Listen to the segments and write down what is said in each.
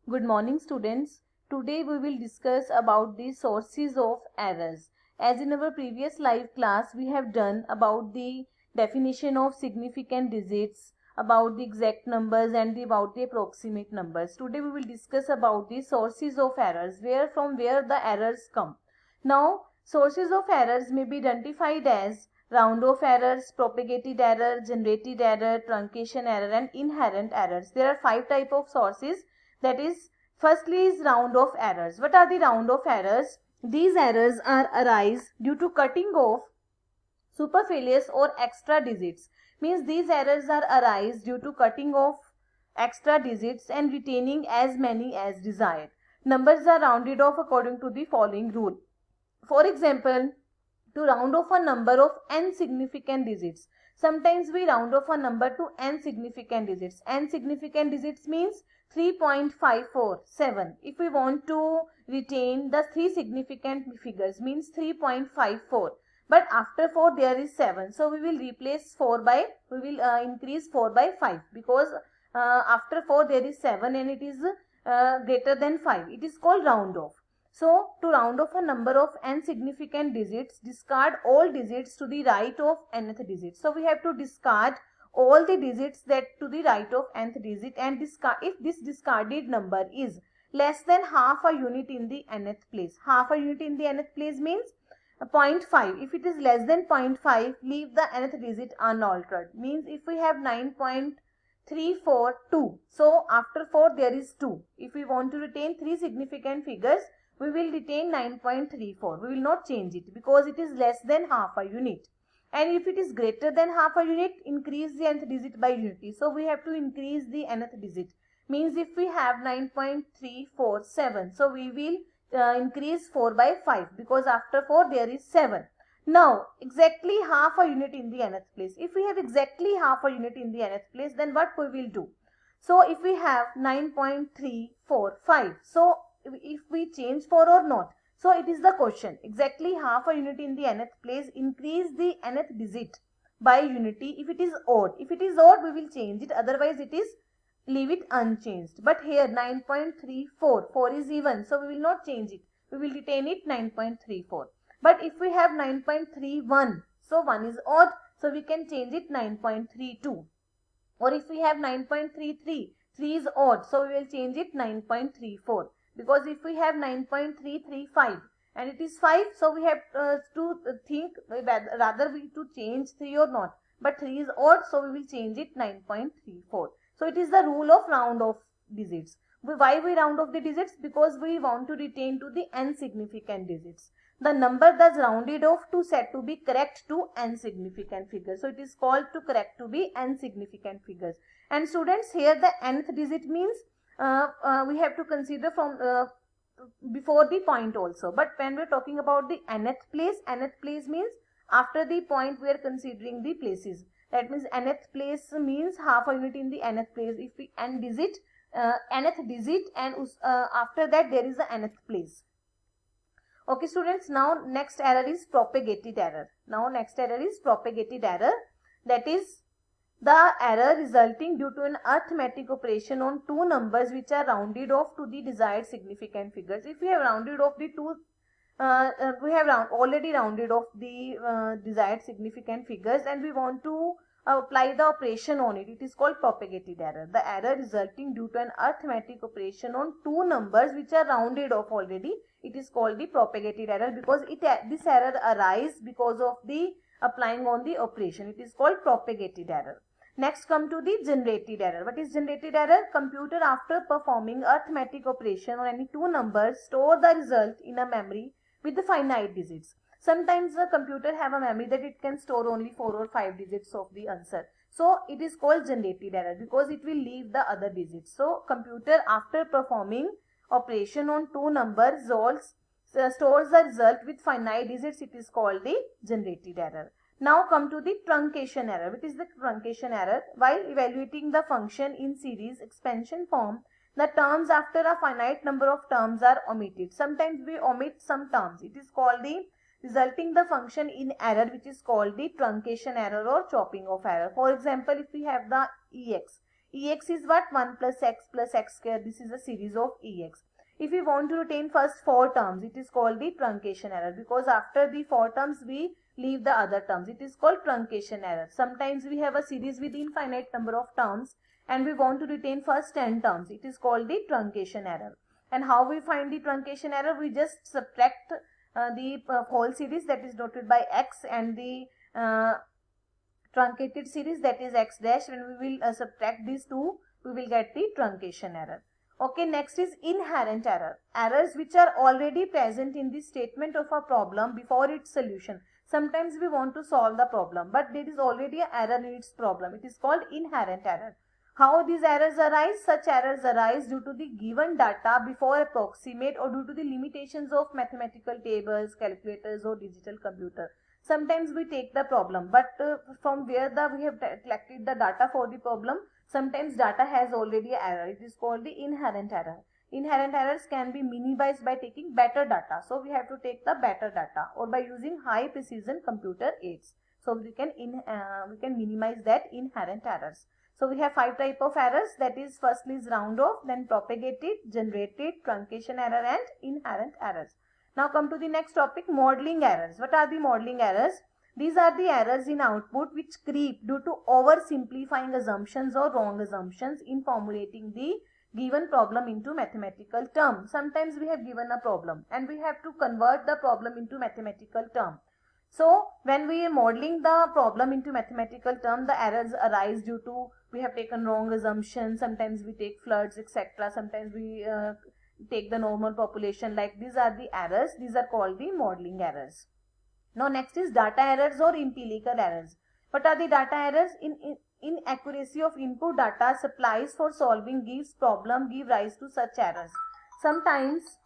Good morning, students. Today we will discuss about the sources of errors. As in our previous live class, we have done about the definition of significant digits, about the exact numbers and about the approximate numbers. Today we will discuss about the sources of errors, from where the errors come. Now, sources of errors may be identified as round-off errors, propagated error, generated error, truncation error and inherent errors. There are 5 types of sources. That is, firstly is round-off errors. What are the round-off errors? These errors are arise due to cutting off superfluous or extra digits. Means these errors are arise due to cutting off extra digits and retaining as many as desired. Numbers are rounded off according to the following rule. For example, to round off a number of n significant digits. Sometimes we round off a number to n significant digits. N significant digits means 3.547. If we want to retain the 3 significant figures means 3.54. But after 4 there is 7. So we will replace 4 by, we will increase 4 by 5 because after 4 there is 7 and it is greater than 5. It is called round off. So, to round off a number of n significant digits, discard all digits to the right of nth digit. So, we have to discard all the digits that to the right of nth digit and discard if this discarded number is less than half a unit in the nth place. Half a unit in the nth place means 0.5. If it is less than 0.5, leave the nth digit unaltered. Means if we have 9.342, so after 4 there is 2. If we want to retain 3 significant figures, we will retain 9.34. We will not change it because it is less than half a unit. And if it is greater than half a unit, increase the nth digit by unity. So we have to increase the nth digit. Means if we have 9.347, so we will increase 4 by 5 because after 4 there is 7. Now, exactly half a unit in the nth place. If we have exactly half a unit in the nth place, then what we will do? So if we have 9.345, so if we change 4 or not. So it is the question. Exactly half a unit in the nth place, increase the nth digit by unity if it is odd. If it is odd, we will change it. Otherwise, it is leave it unchanged. But here 9.34, 4 is even. So we will not change it. We will retain it 9.34. But if we have 9.31, so 1 is odd. So we can change it 9.32. Or if we have 9.33, 3 is odd. So we will change it 9.34. Because if we have 9.335 and it is 5, so we have to think rather we to change 3 or not. But 3 is odd, so we will change it 9.34. So it is the rule of round off digits. Why we round off the digits? Because we want to retain to the n significant digits. The number that's rounded off to set to be correct to n significant figures. So it is called to correct to be n significant figures. And students, here the nth digit means we have to consider from before the point also. But when we are talking about the nth place means after the point we are considering the places. That means nth place means half a unit in the nth place. If we nth digit and after that there is the nth place. Okay students, now next error is propagated error. That is the error resulting due to an arithmetic operation on two numbers which are rounded off to the desired significant figures. If we have rounded off the two, we have already rounded off the desired significant figures and we want to apply the operation on it. It is called propagated error. The error resulting due to an arithmetic operation on two numbers which are rounded off already. It is called the propagated error because this error arises because of the applying on the operation. It is called propagated error. Next come to the generated error. What is generated error? Computer after performing arithmetic operation on any two numbers store the result in a memory with the finite digits. Sometimes the computer have a memory that it can store only 4 or 5 digits of the answer. So it is called generated error because it will leave the other digits. So computer after performing operation on two numbers stores the result with finite digits. It is called the generated error. Now come to the truncation error. What is the truncation error? While evaluating the function in series expansion form, the terms after a finite number of terms are omitted. Sometimes we omit some terms. It is called the resulting the function in error, which is called the truncation error or chopping off error. For example, if we have the ex, Ex is what? 1 plus x square. This is a series of Ex. If we want to retain first 4 terms, it is called the truncation error, because after the 4 terms we leave the other terms. It is called truncation error. Sometimes we have a series with infinite number of terms and we want to retain first 10 terms. It is called the truncation error. And how we find the truncation error? We just subtract the whole series, that is noted by x, and the truncated series, that is x dash. When we will subtract these two, we will get the truncation error. Okay, next is inherent error. Errors which are already present in the statement of a problem before its solution. Sometimes we want to solve the problem, but there is already an error in its problem. It is called inherent error. How these errors arise? Such errors arise due to the given data before approximate, or due to the limitations of mathematical tables, calculators or digital computer. Sometimes we take the problem, but from where we have collected the data for the problem, sometimes data has already error. It is called the inherent error. Inherent errors can be minimized by taking better data. So we have to take the better data, or by using high precision computer aids. So we can minimize that inherent errors. So we have 5 type of errors, that is, firstly is round off, then propagated, generated, truncation error and inherent errors. Now come to the next topic, modeling errors. What are the modeling errors? These are the errors in output which creep due to oversimplifying assumptions or wrong assumptions in formulating the given problem into mathematical term. Sometimes we have given a problem and we have to convert the problem into mathematical term. So when we are modeling the problem into mathematical term, the errors arise due to we have taken wrong assumptions. Sometimes we take floods, etc. Sometimes we take the normal population. Like these are the errors. These are called the modeling errors. Now next is data errors or empirical errors. What are the data errors? Inaccuracy of input data supplies for solving gives problem give rise to such errors. Sometimes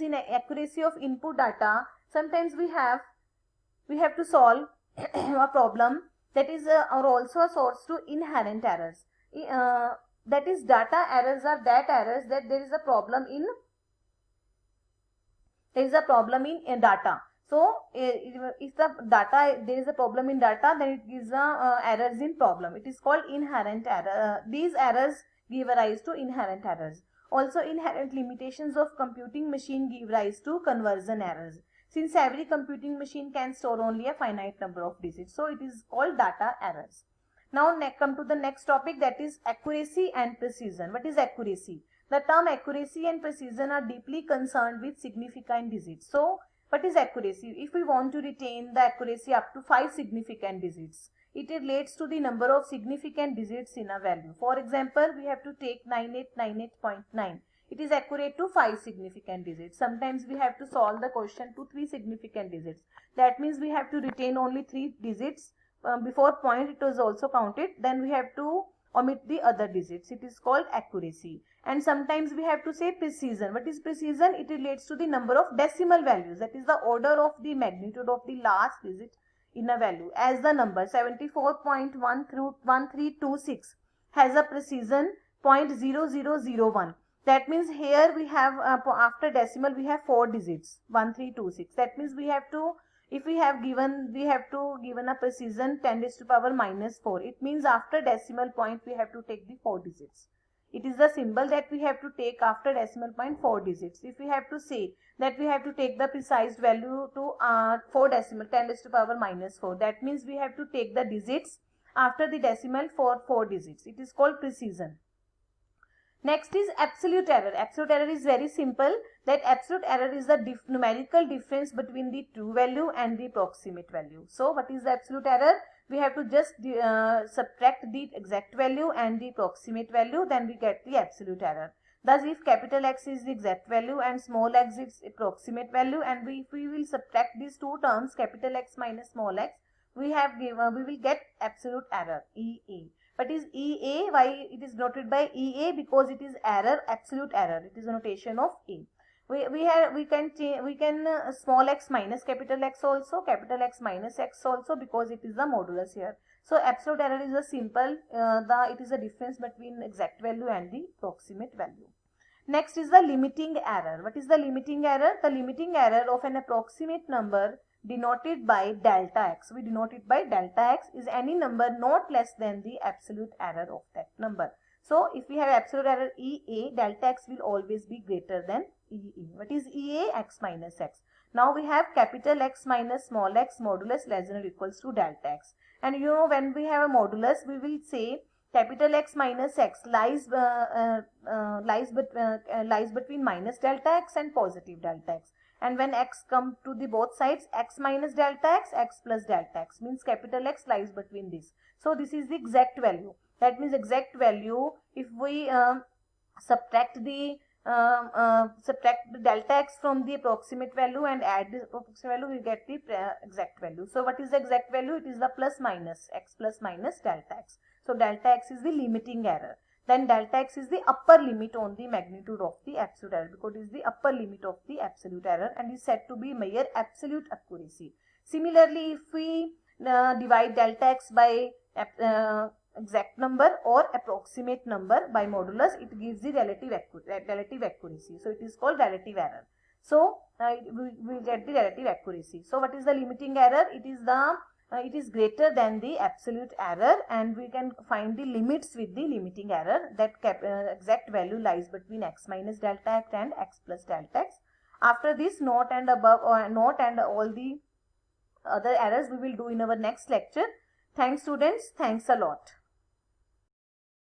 inaccuracy of input data, sometimes we have to solve a problem, that is or also a source to inherent errors. That is, data errors are that errors that there is a problem in data. So if the data, there is a problem in data, then it gives errors in problem. It is called inherent error. These errors give rise to inherent errors. Also, inherent limitations of computing machine give rise to conversion errors, since every computing machine can store only a finite number of digits. So it is called data errors. Now come to the next topic, that is accuracy and precision. What is accuracy? The term accuracy and precision are deeply concerned with significant digits. So what is accuracy? If we want to retain the accuracy up to 5 significant digits, it relates to the number of significant digits in a value. For example, we have to take 9898.9. It is accurate to 5 significant digits. Sometimes we have to solve the question to 3 significant digits. That means we have to retain only 3 digits. Before point it was also counted. Then we have to omit the other digits. It is called accuracy. And sometimes we have to say precision. What is precision? It relates to the number of decimal values. That is the order of the magnitude of the last digit in a value. As the number 74.1 through 1326 has a precision 0.0001. That means here we have after decimal we have 4 digits 1326. That means we have to, if we have given a precision 10 raised to power minus 4. It means after decimal point we have to take the 4 digits. It is the symbol that we have to take after decimal point 4 digits. If we have to say that we have to take the precise value to 4 decimal 10 raised to power minus 4. That means we have to take the digits after the decimal for 4 digits. It is called precision. Next is absolute error. Absolute error is very simple. That absolute error is the numerical difference between the true value and the approximate value. So what is the absolute error? We have to just subtract the exact value and the approximate value, then we get the absolute error. Thus, if capital X is the exact value and small x is approximate value, and if we will subtract these two terms, capital X minus small x, we will get absolute error, EA. What is EA? Why it is noted by EA? Because it is error, absolute error. It is a notation of A. We can small x minus capital X also, capital X minus x also, because it is the modulus here. So absolute error is a simple, it is a difference between exact value and the approximate value. Next is the limiting error. What is the limiting error? The limiting error of an approximate number denoted by delta x. We denote it by delta x is any number not less than the absolute error of that number. So if we have absolute error EA, delta x will always be greater than EE. What is EA? X minus x. Now we have capital X minus small x modulus less than or equals to delta x. And you know, when we have a modulus, we will say capital X minus x lies between minus delta x and positive delta x. And when x come to the both sides, x minus delta x plus delta x, means capital X lies between this. So this is the exact value. That means exact value, if we subtract the delta x from the approximate value and add the approximate value, we get the exact value. So what is the exact value? It is the plus minus delta x. So delta x is the limiting error. Then delta x is the upper limit on the magnitude of the absolute error, because it is the upper limit of the absolute error and is said to be mere absolute accuracy. Similarly, if we divide delta x by exact number or approximate number by modulus, it gives the relative accuracy. So it is called relative error. So we will get the relative accuracy. So what is the limiting error? It is greater than the absolute error, and we can find the limits with the limiting error. That exact value lies between x minus delta x and x plus delta x. After this, not and above or not and all the other errors we will do in our next lecture. Thanks students. Thanks a lot.